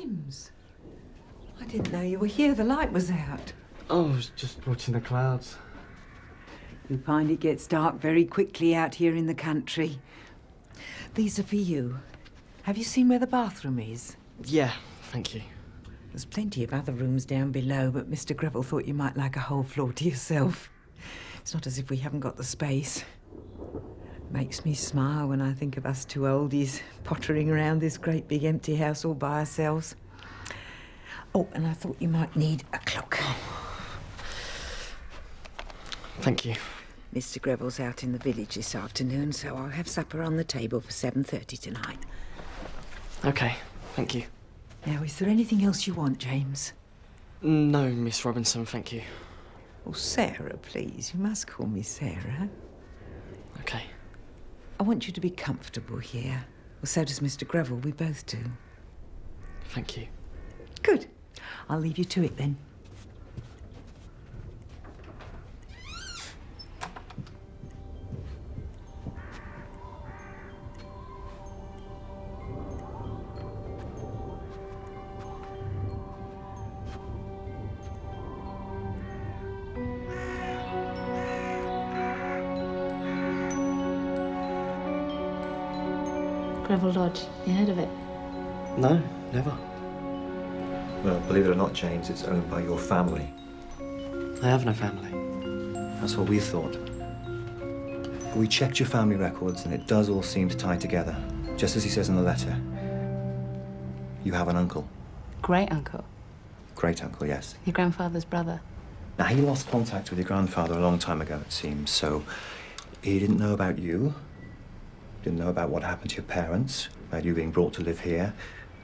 James, I didn't know you were here. The light was out. Oh, I was just watching the clouds. You find it gets dark very quickly out here in the country. These are for you. Have you seen where the bathroom is? Yeah, thank you. There's plenty of other rooms down below, but Mr. Greville thought you might like a whole floor to yourself. It's not as if we haven't got the space. Makes me smile when I think of us two oldies pottering around this great big empty house all by ourselves. Oh, and I thought you might need a clock. Thank you. Mr. Greville's out in the village this afternoon, so I'll have supper on the table for 7:30 tonight. OK, thank you. Now, is there anything else you want, James? No, Miss Robinson, thank you. Oh, Sarah, please. You must call me Sarah. OK. I want you to be comfortable here. Well, so does Mr. Greville. We both do. Thank you. Good. I'll leave you to it then. Greville Lodge, you heard of it? No, never. Well, believe it or not, James, it's owned by your family. I have no family. That's what we thought. But we checked your family records, and it does all seem to tie together. Just as he says in the letter. You have an uncle. Great uncle. Great uncle, yes. Your grandfather's brother. Now, he lost contact with your grandfather a long time ago, it seems, so he didn't know about you. Didn't know about what happened to your parents, about you being brought to live here.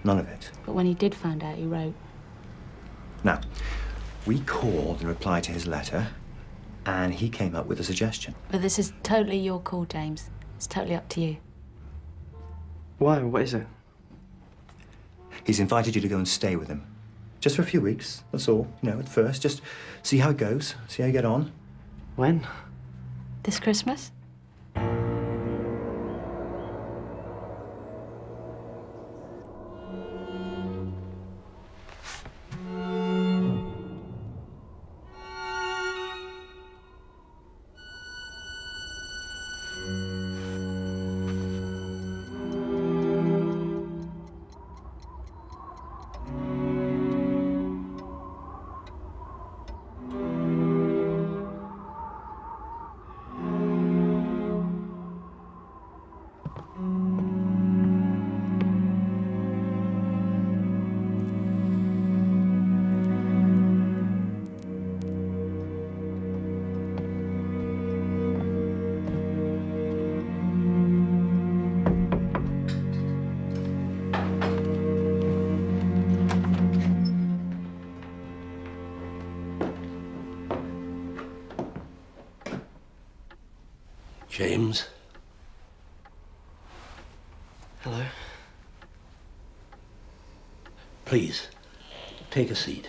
None of it. But when he did find out, he wrote. Now, we called in reply to his letter, and he came up with a suggestion. But this is totally your call, James. It's totally up to you. Why? What is it? He's invited you to go and stay with him. Just for a few weeks, that's all. You know, at first, just see how it goes, see how you get on. When? This Christmas? James. Hello. Please, take a seat.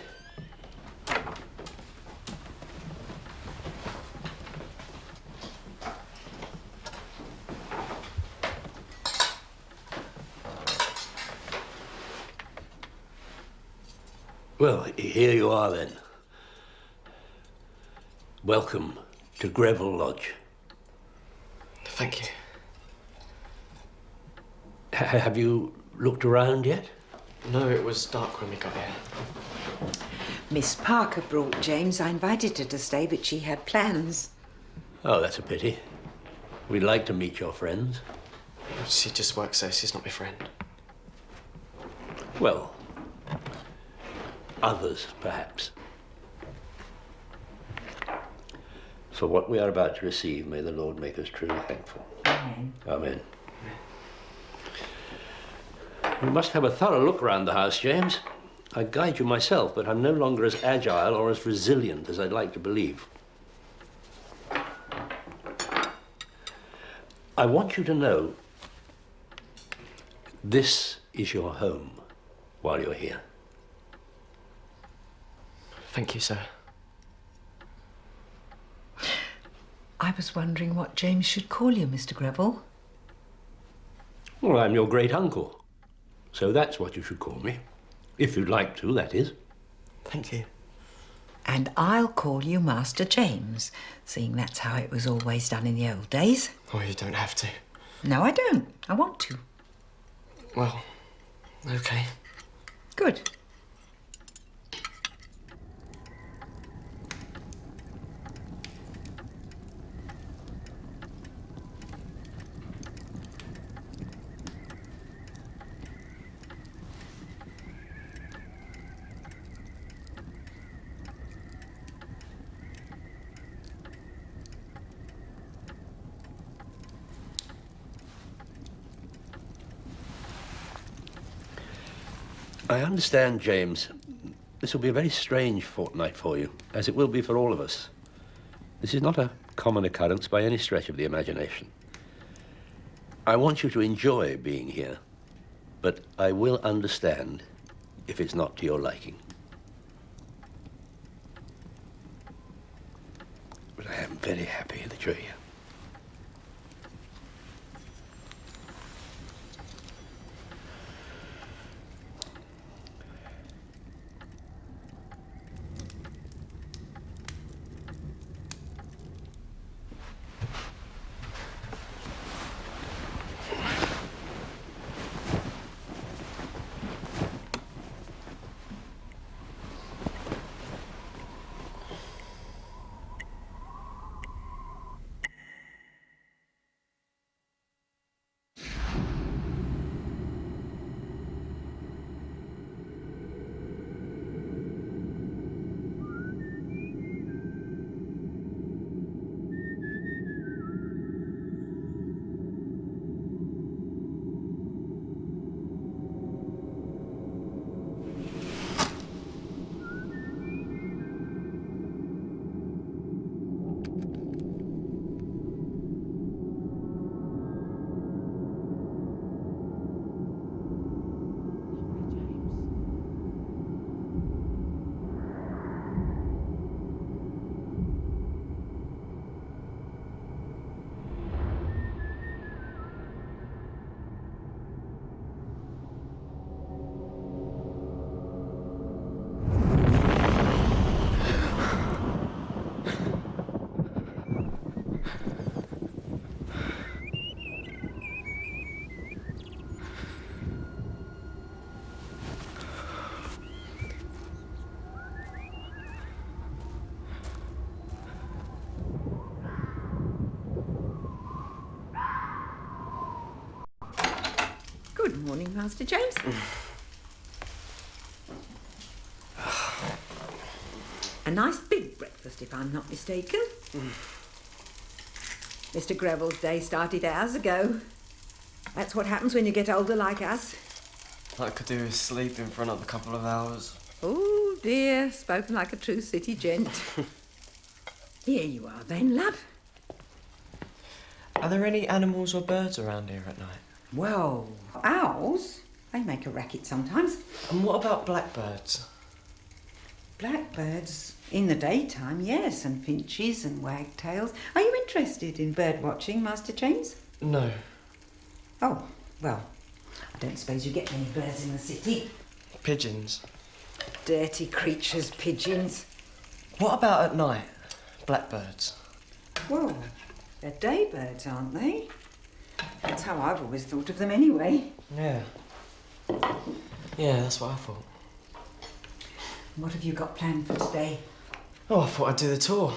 Well, here you are then. Welcome to Greville Lodge. Thank you. Have you looked around yet? No, it was dark when we got here. Miss Parker brought James. I invited her to stay, but she had plans. Oh, that's a pity. We'd like to meet your friends. She just works there. She's not my friend. Well, others, perhaps. For what we are about to receive, may the Lord make us truly thankful. Amen. Amen. You must have a thorough look around the house, James. I guide you myself, but I'm no longer as agile or as resilient as I'd like to believe. I want you to know this is your home while you're here. Thank you, sir. I was wondering what James should call you, Mr. Greville. Well, I'm your great uncle, so that's what you should call me. If you'd like to, that is. Thank you. And I'll call you Master James, seeing that's how it was always done in the old days. Oh, you don't have to. No, I don't. I want to. Well, okay. Good. I understand, James, this will be a very strange fortnight for you, as it will be for all of us. This is not a common occurrence by any stretch of the imagination. I want you to enjoy being here, but I will understand if it's not to your liking. But I am very happy that you're here. Good morning, Master James. A nice big breakfast, if I'm not mistaken. Mr. Greville's day started hours ago. That's what happens when you get older like us. All I could do is sleep in for another couple of hours. Oh, dear. Spoken like a true city gent. Here you are then, love. Are there any animals or birds around here at night? Well, owls, they make a racket sometimes. And what about blackbirds? Blackbirds in the daytime, yes, and finches and wagtails. Are you interested in bird watching, Master James? No. Oh, well, I don't suppose you get many birds in the city. Pigeons? Dirty creatures, pigeons. What about at night? Blackbirds? Well, they're day birds, aren't they? That's how I've always thought of them anyway. Yeah. Yeah, that's what I thought. What have you got planned for today? Oh, I thought I'd do the tour.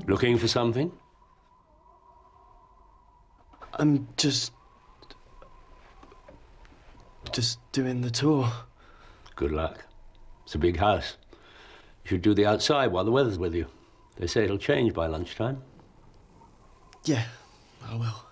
Looking for something? I'm just doing the tour. Good luck. It's a big house. You should do the outside while the weather's with you. They say it'll change by lunchtime. Yeah, I will.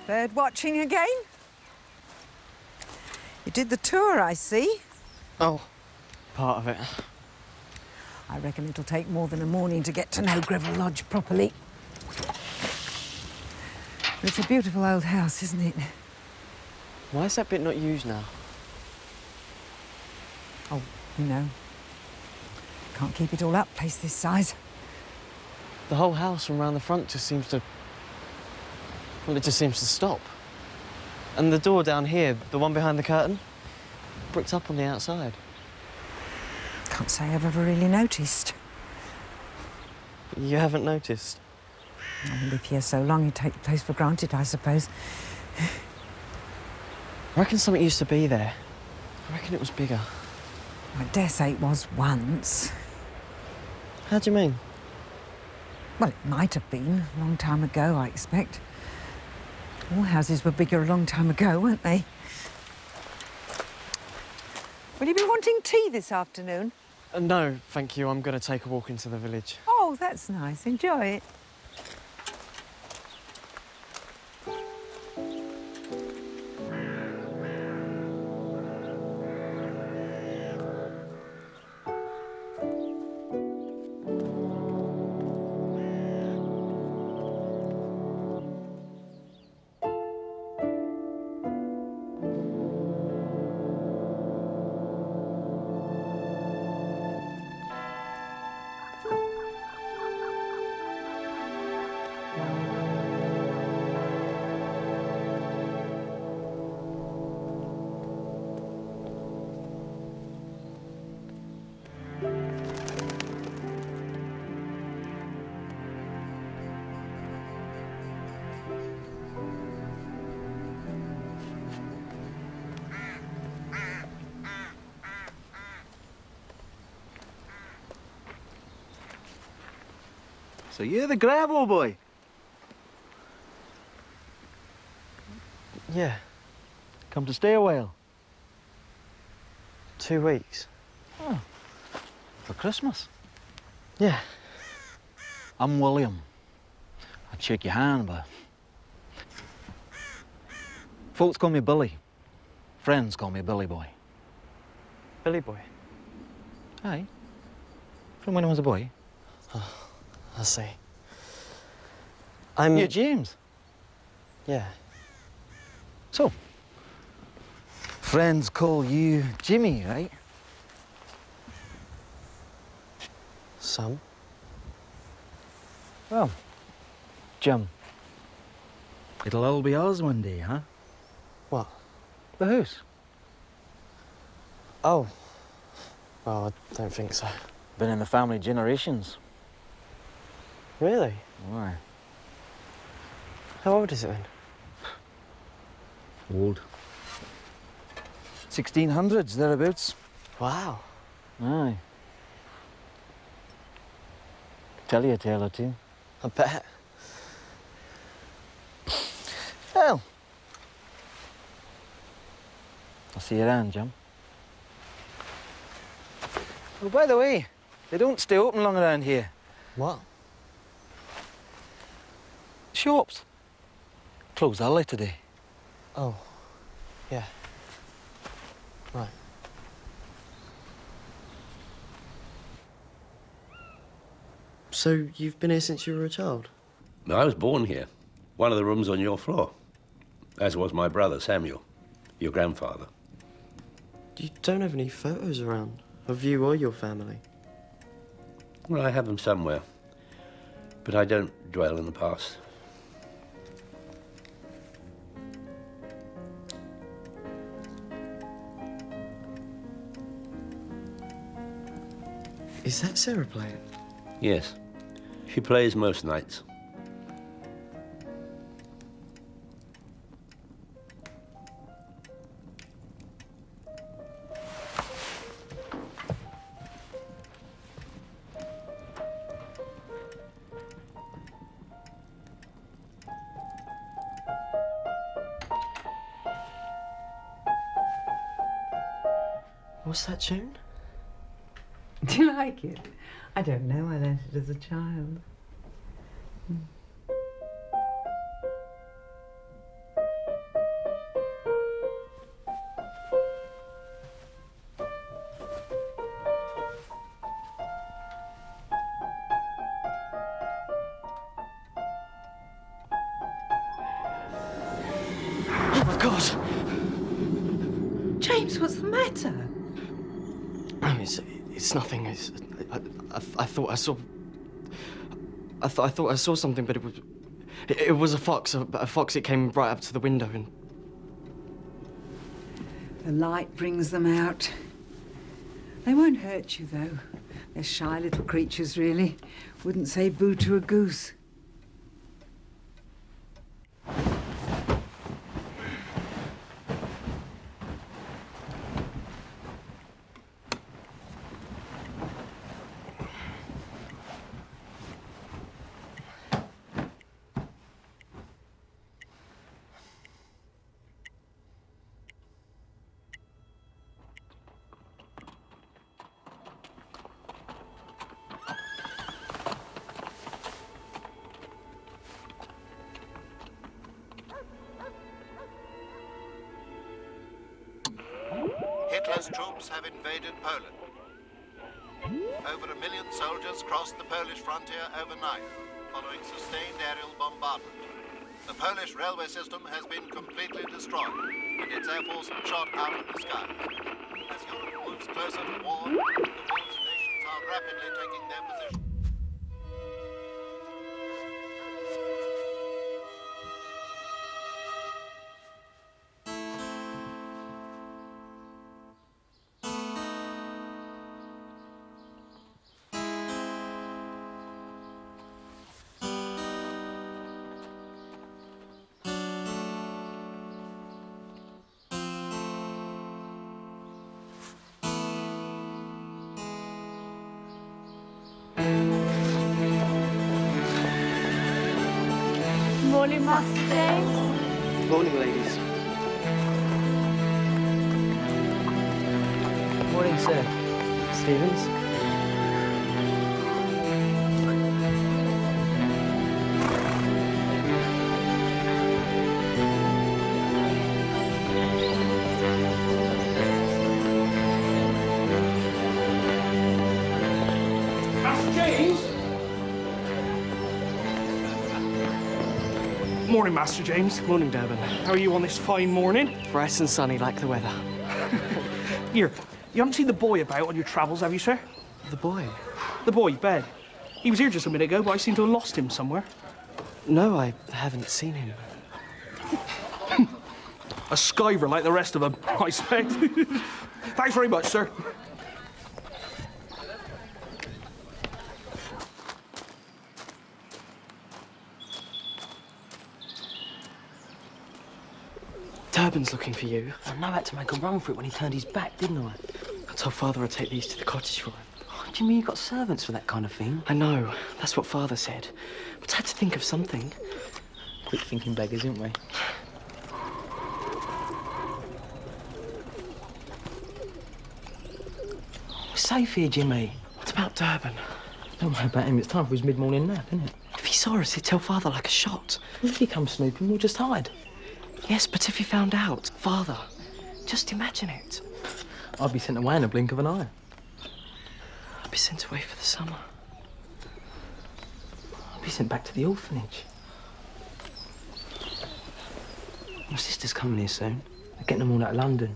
Bird watching again? You did the tour, I see. Oh, part of it. I reckon it'll take more than a morning to get to know Greville Lodge properly. But it's a beautiful old house, isn't it? Why is that bit not used now? Oh, you know. Can't keep it all up, place this size. The whole house from round the front just seems to... Well, it just seems to stop. And the door down here, the one behind the curtain, bricked up on the outside. Can't say I've ever really noticed. You haven't noticed? I live here so long, you take the place for granted, I suppose. I reckon something used to be there. I reckon it was bigger. I dare say it was once. How do you mean? Well, it might have been a long time ago, I expect. All houses were bigger a long time ago, weren't they? Will you be wanting tea this afternoon? No, thank you. I'm going to take a walk into the village. Oh, that's nice. Enjoy it. So you're the Greville boy? Yeah, Come to stay a while? 2 weeks. Oh, for Christmas. Yeah. I'm William. I'd shake your hand, but... Folks call me Billy. Friends call me Billy Boy. Billy boy. Aye. From when I was a boy. I see. I'm... You're James. Yeah. So, friends call you Jimmy, right? Some. Well, Jim. It'll all be ours one day, huh? What? The house. Oh. Well, I don't think so. Been in the family generations. Really? Why? How old is it then? Old. 1600s, thereabouts. Wow. Aye. Tell you a tale or two. I bet. Well, I'll see you around, Jim. Oh, by the way, they don't stay open long around here. What? Shops. Closed early today. Oh. Yeah. Right. So you've been here since you were a child? I was born here. One of the rooms on your floor. As was my brother, Samuel, your grandfather. You don't have any photos around of you or your family? Well, I have them somewhere. But I don't dwell in the past. Is that Sarah playing? Yes. She plays most nights. What's that tune? Do you like it? I don't know. I learnt it as a child. Oh my God! James, what's the matter? It's nothing. I thought I saw. I thought I saw something, but it was a fox. A fox. It came right up to the window and. The light brings them out. They won't hurt you, though. They're shy little creatures, really. Wouldn't say boo to a goose. Hitler's troops have invaded Poland. Over 1 million soldiers crossed the Polish frontier overnight, following sustained aerial bombardment. The Polish railway system has been completely destroyed, and its air force shot out of the sky. As Europe moves closer to war, the world's nations are rapidly taking their position. Morning, Master James. Morning, ladies. Morning, sir. Stevens. Morning, Master James. Morning, Durban. How are you on this fine morning? Bright and sunny like the weather. Here, you haven't seen the boy about on your travels, have you, sir? The boy? The boy, Ben. He was here just a minute ago, but I seem to have lost him somewhere. No, I haven't seen him. A skiver like the rest of them, I expect. Thanks very much, sir. Durban's looking for you. I know I had to make a run for it when he turned his back, didn't I? I told Father I'd take these to the cottage for him. What do you mean you got servants for that kind of thing? I know, that's what Father said. But I had to think of something. Quick thinking beggars, aren't we? We're safe here, Jimmy. What about Durban? Don't worry about him. It's time for his mid-morning nap, isn't it? If he saw us, he'd tell Father like a shot. If he comes snooping, we'll just hide. Yes, but if he found out, Father, just imagine it. I'd be sent away in a blink of an eye. I'd be sent away for the summer. I'd be sent back to the orphanage. My sister's coming here soon. They're getting them all out of London.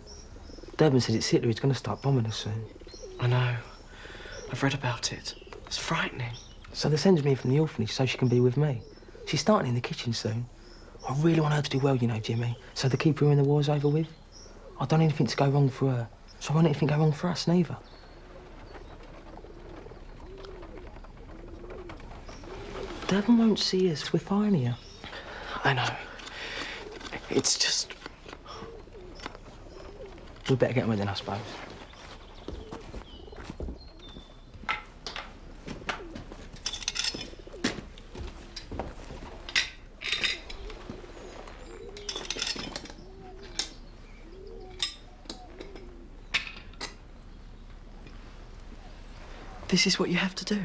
Durban says it's Hitler who's going to start bombing us soon. I know. I've read about it. It's frightening. So they're sending me from the orphanage so she can be with me. She's starting in the kitchen soon. I really want her to do well, you know, Jimmy, so they keep her when the war's over with. I don't want anything to go wrong for her, so I won't let anything go wrong for us, neither. Durban won't see us. We're fine here. I know. It's just... We'd better get on with it, I suppose. This is what you have to do.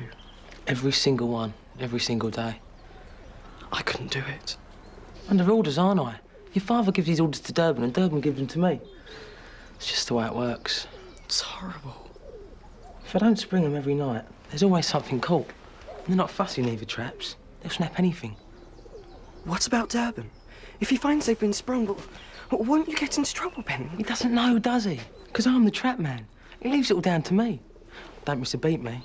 Every single one, every single day. I couldn't do it. Under orders, aren't I? Your father gives his orders to Durban and Durban gives them to me. It's just the way it works. It's horrible. If I don't spring them every night, there's always something caught. And they're not fussy, neither traps. They'll snap anything. What about Durban? If he finds they've been sprung, won't you get into trouble, Ben? He doesn't know, does he? Because I'm the trap man. He leaves it all down to me. Don't miss a beat, me.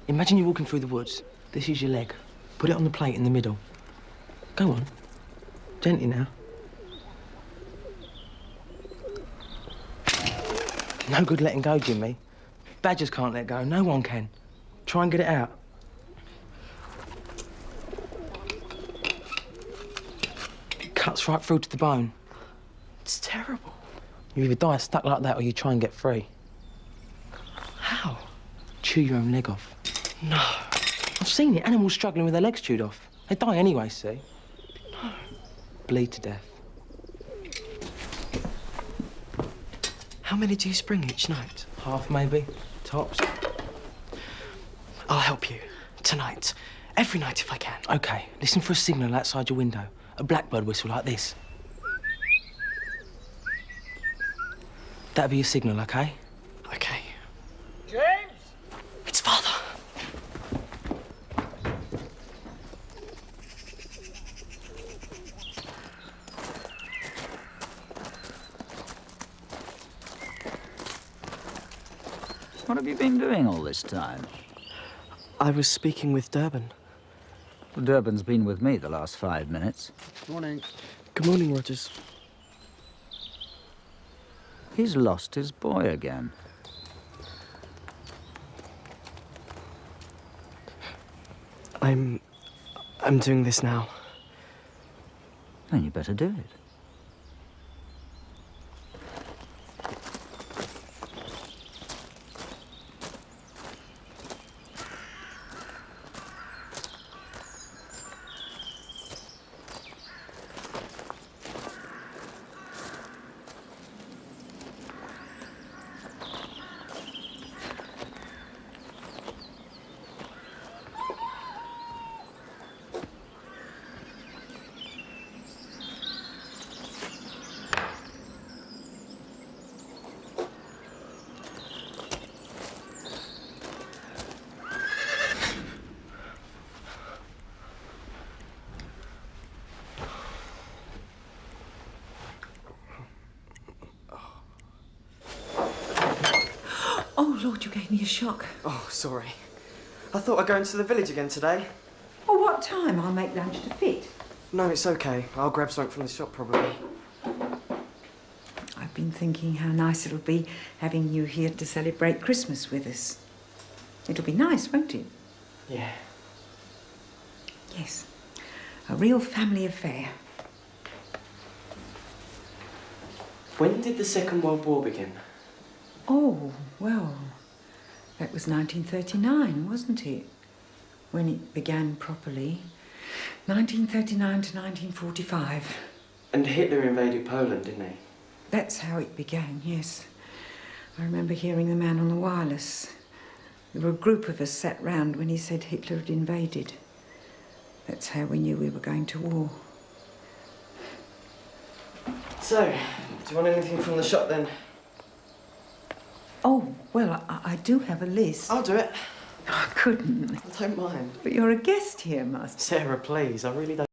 Imagine you're walking through the woods. This is your leg. Put it on the plate in the middle. Go on. Gently now. No good letting go, Jimmy. Badgers can't let go. No one can. Try and get it out. It cuts right through to the bone. It's terrible. You either die stuck like that or you try and get free. How? Chew your own leg off. No. I've seen it. Animals struggling with their legs chewed off. They die anyway, see? No. Bleed to death. How many do you spring each night? Half, maybe. Tops. I'll help you. Tonight. Every night if I can. OK, listen for a signal outside your window. A blackbird whistle like this. That'll be your signal, OK? OK. James! It's Father. What have you been doing all this time? I was speaking with Durban. Well, Durban's been with me the last 5 minutes. Morning. Good morning, Rogers. He's lost his boy again. I'm doing this now. Then you better do it. Lord, you gave me a shock. Oh, sorry. I thought I'd go into the village again today. Oh, what time? I'll make lunch to fit. No, it's okay. I'll grab something from the shop, probably. I've been thinking how nice it'll be having you here to celebrate Christmas with us. It'll be nice, won't it? Yeah. Yes. A real family affair. When did the Second World War begin? Oh, well, that was 1939, wasn't it? When it began properly. 1939 to 1945. And Hitler invaded Poland, didn't he? That's how it began, yes. I remember hearing the man on the wireless. There were a group of us sat round when he said Hitler had invaded. That's how we knew we were going to war. So, do you want anything from the shop then? Oh, well, I do have a list. I'll do it. I couldn't. I don't mind. But you're a guest here, Master. Sarah, please, I really don't.